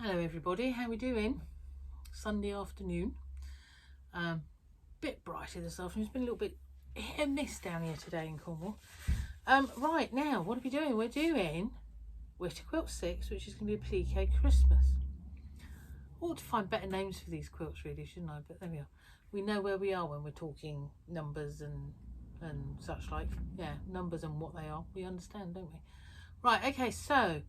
Hello everybody, how are we doing? Sunday afternoon. Bit brighter this afternoon. It's been a little bit hit and miss down here today in Cornwall. Right now, what are we doing? We're doing Witter Quilt 6, which is going to be Appliqué Christmas. I ought to find better names for these quilts really, shouldn't I? But there we are. We know where we are when we're talking numbers and such like. Yeah, numbers and what they are. We understand, don't we? Right, okay, so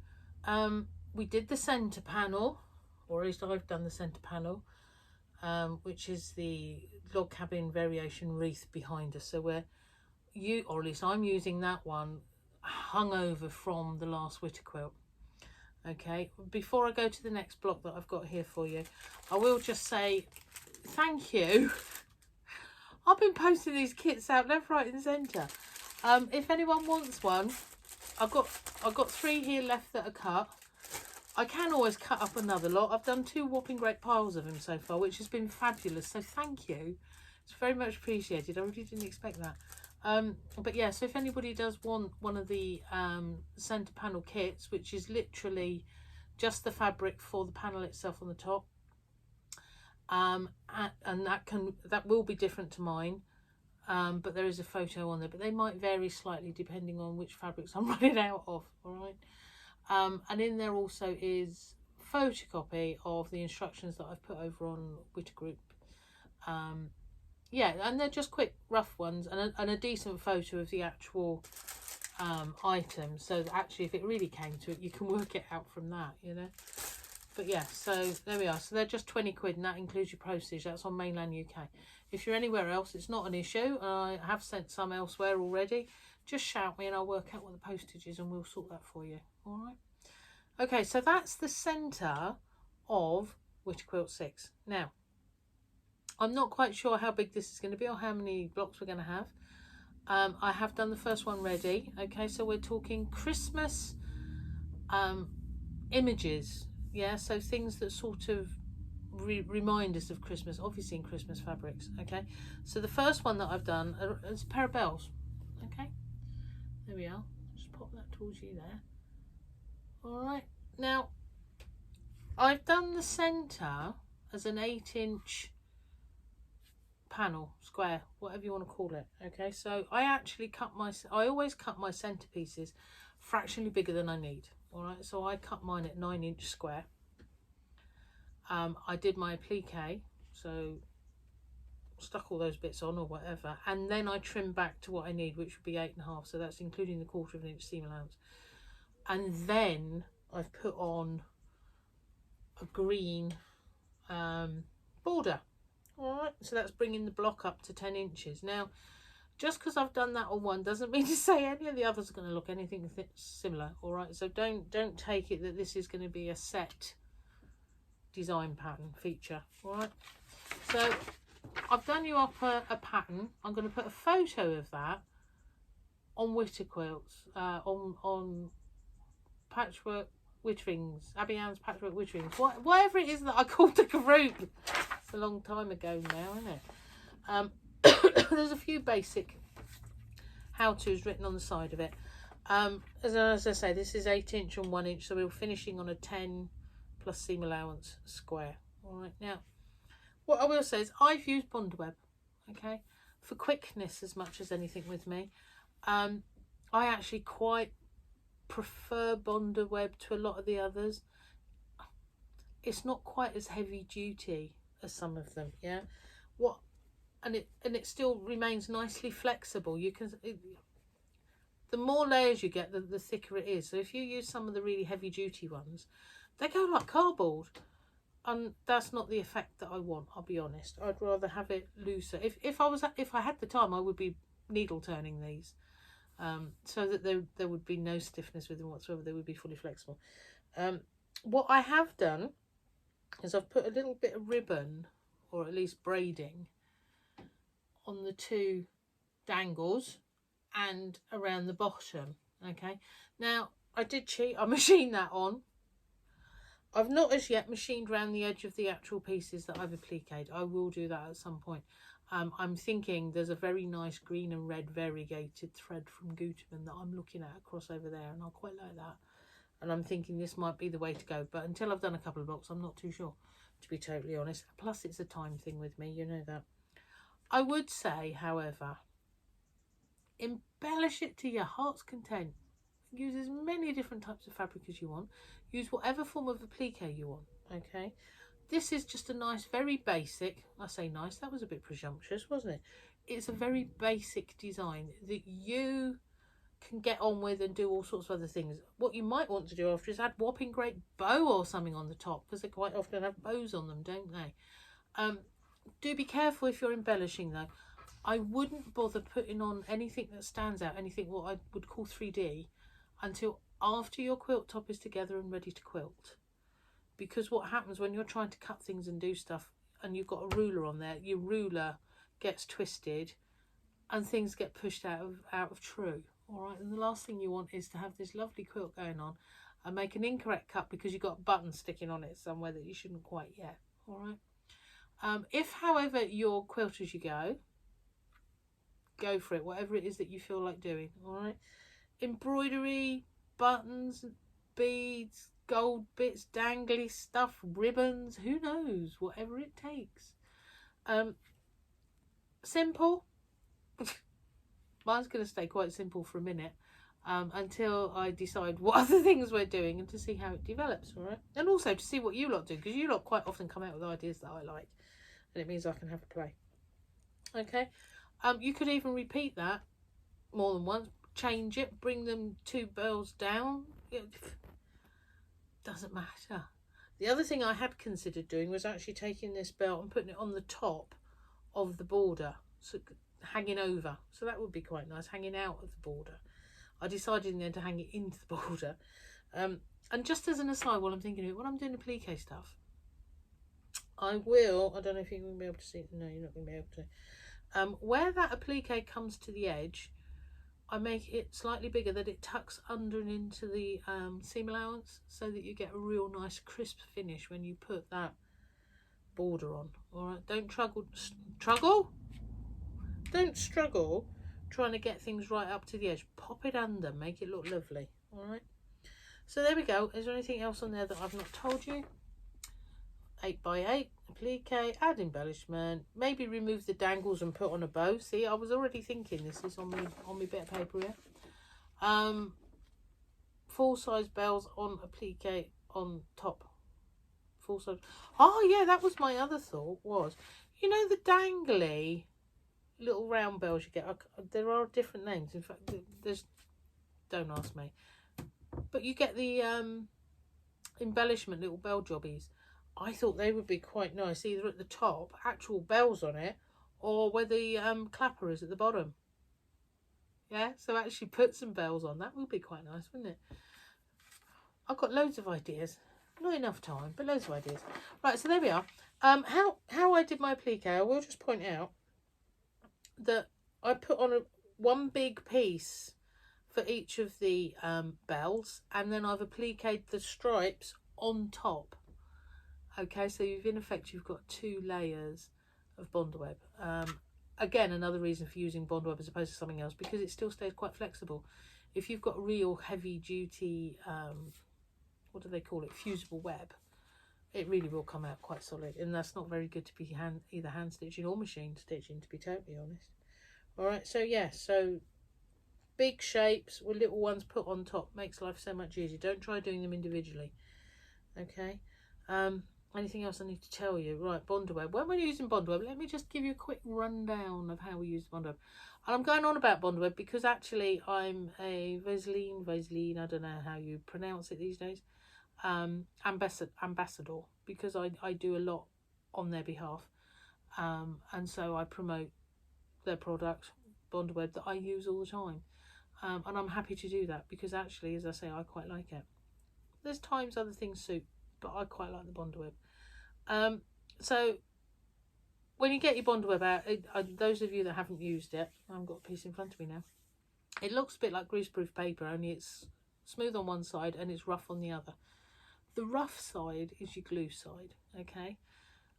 we did the centre panel, or at least I've done the centre panel, which is the log cabin variation wreath behind us. So or at least I'm using that one hung over from the last Witter quilt. Okay, before I go to the next block that I've got here for you, I will just say thank you. I've been posting these kits out left, right and centre. If anyone wants one, I've got 3 here left that are cut. I can always cut up another lot. I've done 2 whopping great piles of them so far, which has been fabulous. So thank you. It's very much appreciated. I really didn't expect that. But yeah, so if anybody does want one of the centre panel kits, which is literally just the fabric for the panel itself on the top, and that will be different to mine. But there is a photo on there, but they might vary slightly depending on which fabrics I'm running out of. All right. And in there also is photocopy of the instructions that I've put over on Witter Group. Yeah, and they're just quick, rough ones, and a decent photo of the actual item. So that actually, if it really came to it, you can work it out from that, you know. But yeah, so there we are. So they're just 20 quid, and that includes your postage. That's on mainland UK. If you're anywhere else, it's not an issue. I have sent some elsewhere already. Just shout me and I'll work out what the postage is and we'll sort that for you. All right. Okay, so that's the centre of Witter Quilt 6. Now, I'm not quite sure how big this is going to be or how many blocks we're going to have. I have done the first one ready. Okay, so we're talking Christmas images. Yeah, so things that sort of remind us of Christmas, obviously in Christmas fabrics. Okay, so the first one that I've done is a pair of bells. Okay, there we are. Just pop that towards you there. All right, now I've done the centre as an 8-inch panel, square, whatever you want to call it. Okay, so I always cut my centerpieces fractionally bigger than I need. All right, so I cut mine at 9-inch square. I did my applique, so stuck all those bits on or whatever, and then I trimmed back to what I need, which would be 8.5, so that's including the 1/4 inch seam allowance. And then I've put on a green border. All right, so that's bringing the block up to 10 inches. Now, just because I've done that on one doesn't mean to say any of the others are going to look anything similar. All right, so don't take it that this is going to be a set design pattern feature. All right, so I've done you up a pattern. I'm going to put a photo of that on Witter quilts, on patchwork witterings, Abby Ann's patchwork witterings, whatever it is that I called the group. It's a long time ago now, isn't it? There's a few basic how-tos written on the side of it. As I say, this is 8-inch and 1-inch, so we're finishing on a 10 plus seam allowance square. All right, now what I will say is I've used Bondaweb, okay, for quickness as much as anything with me. I actually quite prefer Bondaweb to a lot of the others. It's not quite as heavy duty as some of them, yeah. And it still remains nicely flexible. You can, the more layers you get, the thicker it is. So if you use some of the really heavy duty ones, they go like cardboard, and that's not the effect that I want. I'll be honest. I'd rather have it looser. If I had the time, I would be needle turning these, so that there would be no stiffness with them whatsoever. They would be fully flexible. What I have done is I've put a little bit of ribbon, or at least braiding, on the 2 dangles and around the bottom. Okay, now I did cheat. I machined that on. I've not as yet machined around the edge of the actual pieces that I've appliqued. I will do that at some point. I'm thinking there's a very nice green and red variegated thread from Gutermann that I'm looking at across over there, and I quite like that. and I'm thinking this might be the way to go, but until I've done a couple of blocks, I'm not too sure, to be totally honest. Plus it's a time thing with me, you know that. I would say, however, embellish it to your heart's content. Use as many different types of fabric as you want. Use whatever form of applique you want, okay? This is just a nice, very basic, I say nice, that was a bit presumptuous, wasn't it? It's a very basic design that you can get on with and do all sorts of other things. What you might want to do after is add whopping great bow or something on the top, because they quite often have bows on them, don't they? Do be careful if you're embellishing though. I wouldn't bother putting on anything that stands out, anything what I would call 3D, until after your quilt top is together and ready to quilt. Because what happens when you're trying to cut things and do stuff and you've got a ruler on there, your ruler gets twisted and things get pushed out of true. All right, and the last thing you want is to have this lovely quilt going on and make an incorrect cut because you've got a button sticking on it somewhere that you shouldn't quite yet. All right. If, however, you'll quilt as you go for it, whatever it is that you feel like doing. All right. Embroidery, buttons, beads, gold bits, dangly stuff, ribbons, who knows, whatever it takes. Simple. Mine's going to stay quite simple for a minute until I decide what other things we're doing and to see how it develops, all right? And also to see what you lot do, because you lot quite often come out with ideas that I like, and it means I can have a play. Okay. You could even repeat that more than once, change it, bring them 2 bells down. It doesn't matter. The other thing I had considered doing was actually taking this belt and putting it on the top of the border, so hanging over. So that would be quite nice, hanging out of the border. I decided in the end to hang it into the border. And just as an aside, while I'm thinking of it, when I'm doing applique stuff, I don't know if you're going to be able to see it. No, you're not going to be able to. Where that applique comes to the edge, I make it slightly bigger, that it tucks under and into the seam allowance, so that you get a real nice crisp finish when you put that border on. All right, don't struggle trying to get things right up to the edge. Pop it under, make it look lovely. All right, so there we go. Is there anything else on there that I've not told you? 8x8 applique, add embellishment, maybe remove the dangles and put on a bow. See, I was already thinking this is on my bit of paper here. Full size bells on applique on top. Full size. Oh yeah, that was my other thought, was, you know, the dangly little round bells you get. There are different names. In fact, there's, don't ask me, but you get the embellishment little bell jobbies. I thought they would be quite nice, either at the top, actual bells on it, or where the clapper is at the bottom. Yeah, so actually put some bells on. That would be quite nice, wouldn't it? I've got loads of ideas. Not enough time, but loads of ideas. Right, so there we are. How I did my applique, I will just point out that I put on one big piece for each of the bells, and then I've appliqued the stripes on top. Okay, so in effect you've got 2 layers of Bondaweb. Again, another reason for using Bondaweb as opposed to something else, because it still stays quite flexible. If you've got real heavy duty, what do they call it, fusible web, it really will come out quite solid, and that's not very good to be either hand stitching or machine stitching, to be totally honest. All right, so yeah, so big shapes with little ones put on top makes life so much easier. Don't try doing them individually. Okay. Anything else I need to tell you? Right, Bondaweb. When we're using Bondaweb, let me just give you a quick rundown of how we use Bondaweb. And I'm going on about Bondaweb because actually I'm a Vaseline, I don't know how you pronounce it these days, ambassador, because I do a lot on their behalf. And so I promote their product, Bondaweb, that I use all the time. And I'm happy to do that because actually, as I say, I quite like it. There's times other things suit, but I quite like the Bondaweb. So when you get your Bondaweb out, those of you that haven't used it, I've got a piece in front of me now. It looks a bit like greaseproof paper, only it's smooth on one side and it's rough on the other. The rough side is your glue side, okay?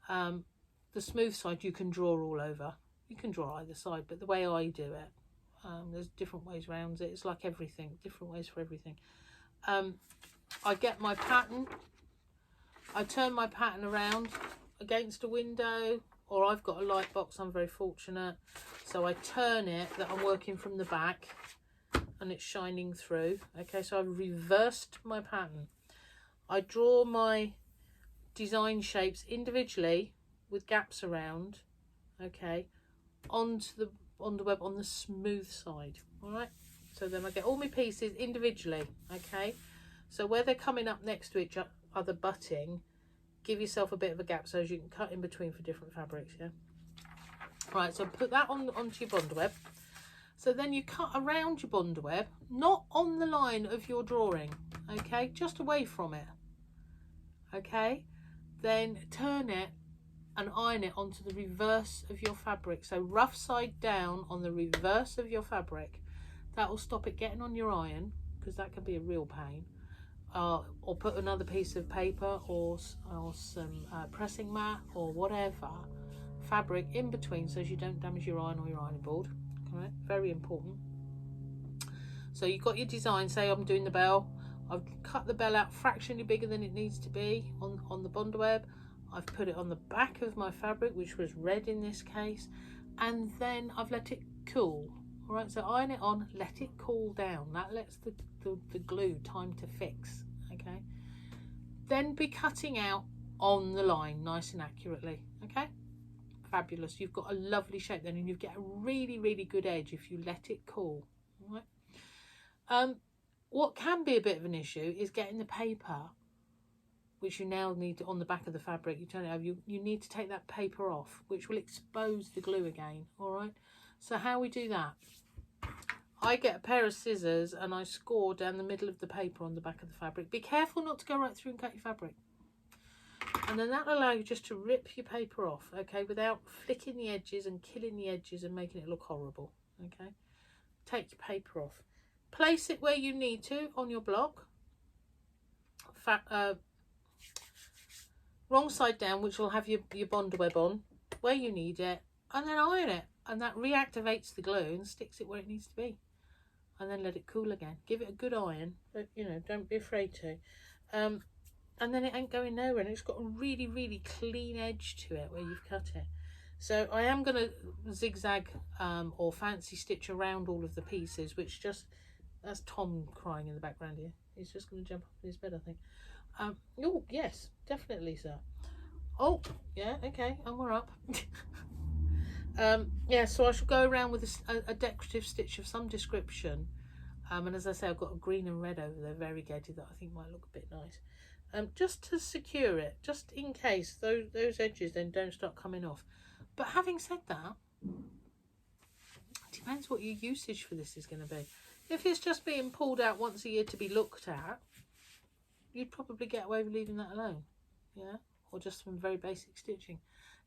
The smooth side you can draw all over. You can draw either side, but the way I do it, there's different ways around it. It's like everything, different ways for everything. I get my pattern, I turn my pattern around against a window, or I've got a light box, I'm very fortunate, so I turn it that I'm working from the back and it's shining through. Okay, so I've reversed my pattern. I draw my design shapes individually with gaps around, okay, onto the Bondaweb on the smooth side. All right, so then I get all my pieces individually. Okay, so where they're coming up next to each other butting, give yourself a bit of a gap so as you can cut in between for different fabrics. Yeah, right, so put that onto your Bondaweb. So then you cut around your Bondaweb, not on the line of your drawing, okay, just away from it. Okay, then turn it and iron it onto the reverse of your fabric, so rough side down on the reverse of your fabric. That will stop it getting on your iron, because that can be a real pain. Or put another piece of paper or some pressing mat or whatever fabric in between so you don't damage your iron or your ironing board. All right, very important. So you've got your design, say I'm doing the bell. I've cut the bell out fractionally bigger than it needs to be on the Bondaweb. I've put it on the back of my fabric, which was red in this case, and then I've let it cool. All right, so iron it on, let it cool down. That lets the glue time to fix, okay? Then be cutting out on the line nice and accurately, okay? Fabulous. You've got a lovely shape then, and you get a really, really good edge if you let it cool, all right? What can be a bit of an issue is getting the paper, which you now need on the back of the fabric. You turn it over, you need to take that paper off, which will expose the glue again. All right, so how we do that, I get a pair of scissors and I score down the middle of the paper on the back of the fabric. Be careful not to go right through and cut your fabric, and then that'll allow you just to rip your paper off, okay, without flicking the edges and killing the edges and making it look horrible. Okay, take your paper off, place it where you need to on your block, wrong side down, which will have your Bondaweb on where you need it, and then iron it, and that reactivates the glue and sticks it where it needs to be. And then let it cool again, give it a good iron, but you know, don't be afraid to, and then it ain't going nowhere, and it's got a really, really clean edge to it where you've cut it. So I am going to zigzag or fancy stitch around all of the pieces, which just, that's Tom crying in the background here. He's just going to jump up in his bed, I think. Oh, yes, definitely, sir. Oh, yeah, okay, and we're up. Yeah, so I shall go around with a decorative stitch of some description. And as I say, I've got a green and red over there, variegated, that I think might look a bit nice. Just to secure it, just in case those edges then don't start coming off. But having said that, it depends what your usage for this is going to be. If it's just being pulled out once a year to be looked at, you'd probably get away with leaving that alone, yeah, or just some very basic stitching.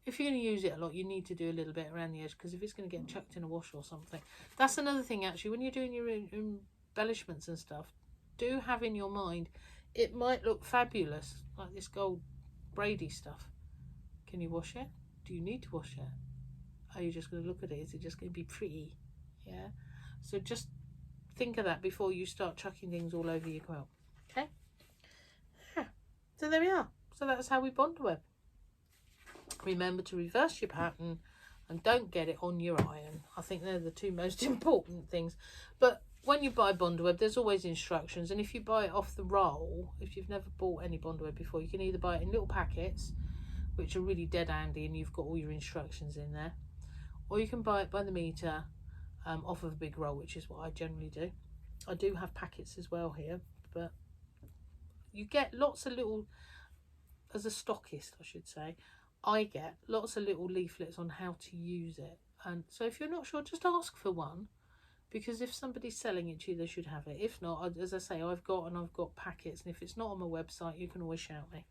If you're going to use it a lot, you need to do a little bit around the edge, because if it's going to get chucked in a wash or something. That's another thing, actually, when you're doing your embellishments and stuff, do have in your mind, it might look fabulous, like this gold Brady stuff. Can you wash it? Do you need to wash it? Are you just going to look at it? Is it just going to be pretty? Yeah, so just think of that before you start chucking things all over your quilt, okay? Yeah. So there we are. So that's how we Bondaweb. Remember to reverse your pattern and don't get it on your iron. I think they're the two most important things. But when you buy Bondaweb, there's always instructions, and if you buy it off the roll, if you've never bought any Bondaweb before, you can either buy it in little packets, which are really dead handy and you've got all your instructions in there, or you can buy it by the meter off of a big roll, which is what I generally do. I do have packets as well here, but you get lots of little, as a stockist I should say, I get lots of little leaflets on how to use it. And so if you're not sure, just ask for one, because if somebody's selling it to you, they should have it. If not, as I say, I've got packets, and if it's not on my website, you can always shout me.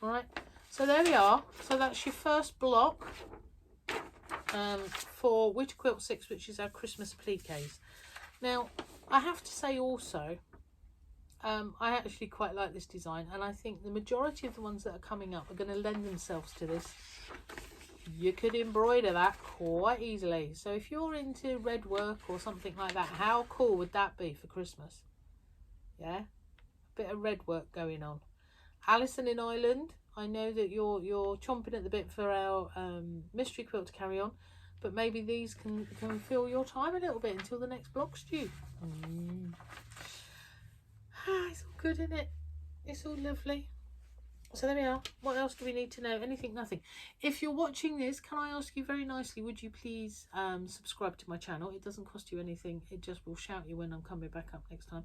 All right, so there we are. So that's your first block for Witter Quilt 6, which is our Christmas appliques. Now, I have to say also, I actually quite like this design, and I think the majority of the ones that are coming up are going to lend themselves to this. You could embroider that quite easily. So if you're into red work or something like that, how cool would that be for Christmas? Yeah, a bit of red work going on. Alison in Ireland, I know that you're chomping at the bit for our mystery quilt to carry on, but maybe these can fill your time a little bit until the next block's due. It's all good, isn't it? It's all lovely. So there we are. What else do we need to know? Anything, nothing. If you're watching this, can I ask you very nicely, would you please subscribe to my channel? It doesn't cost you anything. It just will shout you when I'm coming back up next time.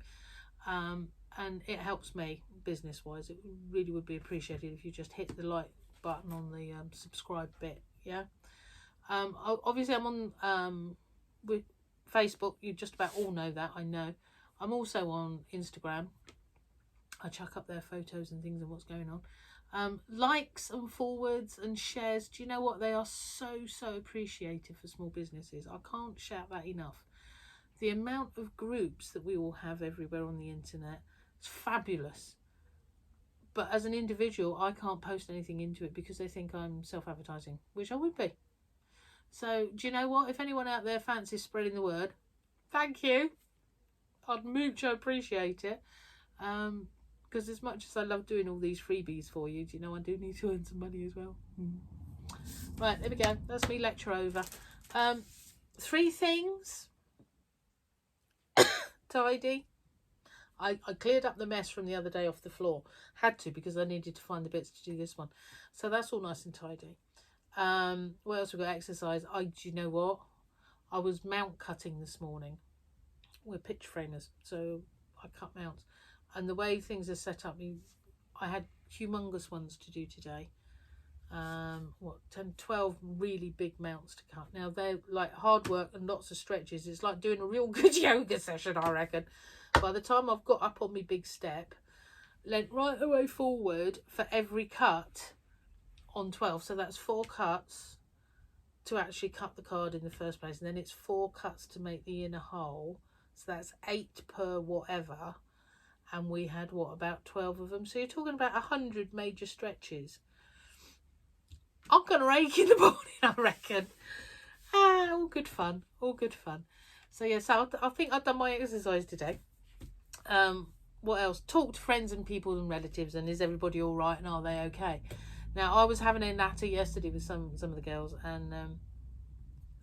And it helps me business-wise. It really would be appreciated if you just hit the like button on the subscribe bit. Yeah. Obviously, I'm on with Facebook. You just about all know that, I know. I'm also on Instagram. I chuck up their photos and things and what's going on. Likes and forwards and shares, do you know what? They are so appreciated for small businesses. I can't shout that enough. The amount of groups that we all have everywhere on the internet, it's fabulous. But as an individual, I can't post anything into it because they think I'm self-advertising, which I would be. So do you know what? If anyone out there fancies spreading the word, thank you. I'd mucho appreciate it. Because as much as I love doing all these freebies for you, do you know I do need to earn some money as well. Right, there we go. That's me lecture over. 3 things. Tidy. I cleared up the mess from the other day off the floor. Had to, because I needed to find the bits to do this one. So that's all nice and tidy. What else we got? Exercise. Do you know what? I was mount cutting this morning. We're pitch framers, so I cut mounts. And the way things are set up, I had humongous ones to do today. 12 really big mounts to cut. Now they're like hard work and lots of stretches. It's like doing a real good yoga session, I reckon. By the time I've got up on my big step, leant right away forward for every cut on 12. So that's 4 cuts to actually cut the card in the first place. And then it's 4 cuts to make the inner hole. So that's 8 per whatever. And we had, what, about 12 of them. So you're talking about 100 major stretches. I'm going to rake in the morning, I reckon. All good fun. All good fun. So, yeah, so I think I've done my exercise today. What else? Talk to friends and people and relatives. And is everybody all right? And are they okay? Now, I was having a natter yesterday with some of the girls. And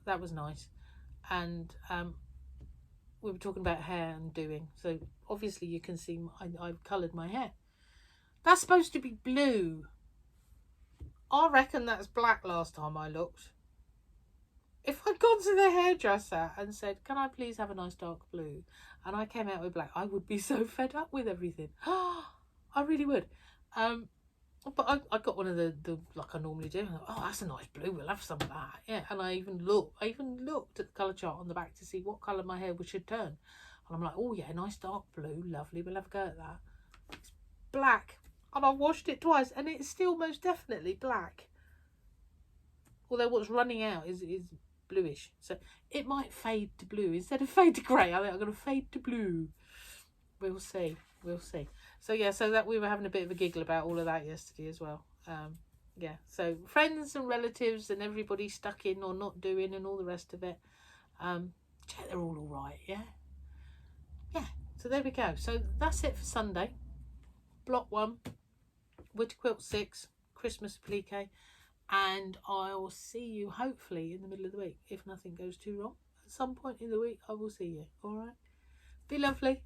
that was nice. And we were talking about hair and doing. So obviously you can see I've coloured my hair. That's supposed to be blue. I reckon that's black last time I looked. If I'd gone to the hairdresser and said, can I please have a nice dark blue? And I came out with black, I would be so fed up with everything. I really would. But I got one of the like I normally do. Oh, that's a nice blue. We'll have some of that. Yeah, and I even looked at the colour chart on the back to see what colour my hair should turn. And I'm like, oh yeah, nice dark blue, lovely. We'll have a go at that. It's black, and I've washed it twice, and it's still most definitely black. Although what's running out is bluish, so it might fade to blue instead of fade to grey. I think I'm going to fade to blue. We'll see. We'll see. So yeah, so that we were having a bit of a giggle about all of that yesterday as well. Yeah, so friends and relatives and everybody stuck in or not doing and all the rest of it. Check they're all right, yeah? Yeah, so there we go. So that's it for Sunday. Block 1, Witter Quilt 6, Christmas Applique. And I'll see you hopefully in the middle of the week. If nothing goes too wrong, at some point in the week I will see you. All right? Be lovely.